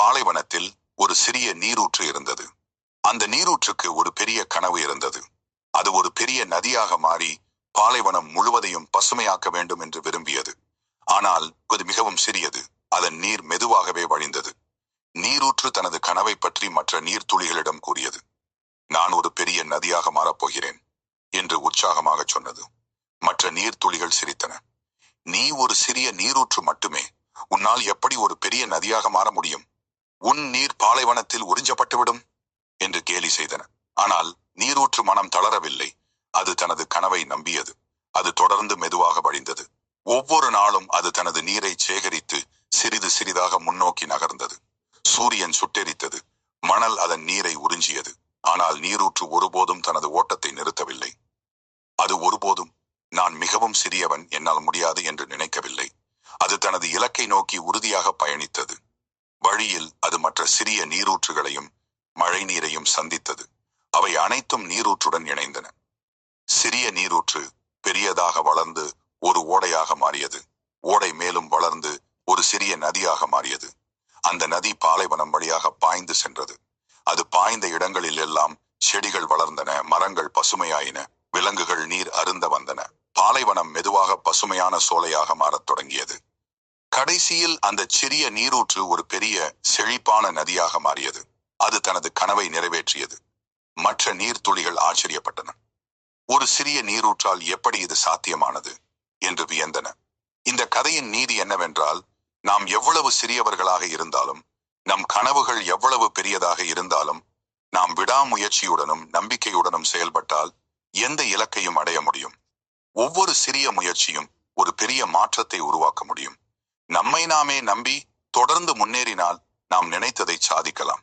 பாலைவனத்தில் ஒரு சிறிய நீரூற்று இருந்தது. அந்த நீரூற்றுக்கு ஒரு பெரிய கனவு இருந்தது. அது ஒரு பெரிய நதியாக மாறி பாலைவனம் முழுவதையும் பசுமையாக்க வேண்டும் என்று விரும்பியது. ஆனால் அது மிகவும் சிறியது. அதன் நீர் மெதுவாகவே வழிந்தது. நீரூற்று தனது கனவை பற்றி மற்ற நீர்த்துளிகளிடம் கூறியது. நான் ஒரு பெரிய நதியாக மாறப்போகிறேன் என்று உற்சாகமாக சொன்னது. மற்ற நீர்த்துளிகள் சிரித்தன. நீ ஒரு சிறிய நீரூற்று மட்டுமே, உன்னால் எப்படி ஒரு பெரிய நதியாக மாற முடியும்? உன் நீர் பாலைவனத்தில் உறிஞ்சப்பட்டுவிடும் என்று கேலி செய்தன. ஆனால் நீரூற்று மனம் தளரவில்லை. அது தனது கனவை நம்பியது. அது தொடர்ந்து மெதுவாக வழிந்தது. ஒவ்வொரு நாளும் அது தனது நீரை சேகரித்து சிறிது சிறிதாக முன்னோக்கி நகர்ந்தது. சூரியன் சுட்டெரித்தது. மணல் அதன் நீரை உறிஞ்சியது. ஆனால் நீரூற்று ஒருபோதும் தனது ஓட்டத்தை நிறுத்தவில்லை. அது ஒருபோதும் நான் மிகவும் சிறியவன், என்னால் முடியாது என்று நினைக்கவில்லை. அது தனது இலக்கை நோக்கி உறுதியாக பயணித்தது. வழியில் அது மற்ற சிறிய நீரூற்றுகளையும் மழை நீரையும் சந்தித்தது. அவை அனைத்தும் நீரூற்றுடன் இணைந்தன. சிறிய நீரூற்று பெரியதாக வளர்ந்து ஒரு ஓடையாக மாறியது. ஓடை மேலும் வளர்ந்து ஒரு சிறிய நதியாக மாறியது. அந்த நதி பாலைவனம் வழியாக பாய்ந்து சென்றது. அது பாய்ந்த இடங்களில் எல்லாம் செடிகள் வளர்ந்தன, மரங்கள் பசுமையாயின, விலங்குகள் நீர் அருந்த வந்தன. பாலைவனம் மெதுவாக பசுமையான சோலையாக மாறத் தொடங்கியது. கடைசியில் அந்த சிறிய நீரூற்று ஒரு பெரிய செழிப்பான நதியாக மாறியது. அது தனது கனவை நிறைவேற்றியது. மற்ற நீர்த்துளிகள் ஆச்சரியப்பட்டன. ஒரு சிறிய நீரூற்றால் எப்படி இது சாத்தியமானது என்று வியந்தன. இந்த கதையின் நீதி என்னவென்றால், நாம் எவ்வளவு சிறியவர்களாக இருந்தாலும், நம் கனவுகள் எவ்வளவு பெரியதாக இருந்தாலும், நாம் விடாமுயற்சியுடனும் நம்பிக்கையுடனும் செயல்பட்டால் எந்த இலக்கையும் அடைய முடியும். ஒவ்வொரு சிறிய முயற்சியும் ஒரு பெரிய மாற்றத்தை உருவாக்க முடியும். நம்மை நாமே நம்பி தொடர்ந்து முன்னேறினால் நாம் நினைத்ததை சாதிக்கலாம்.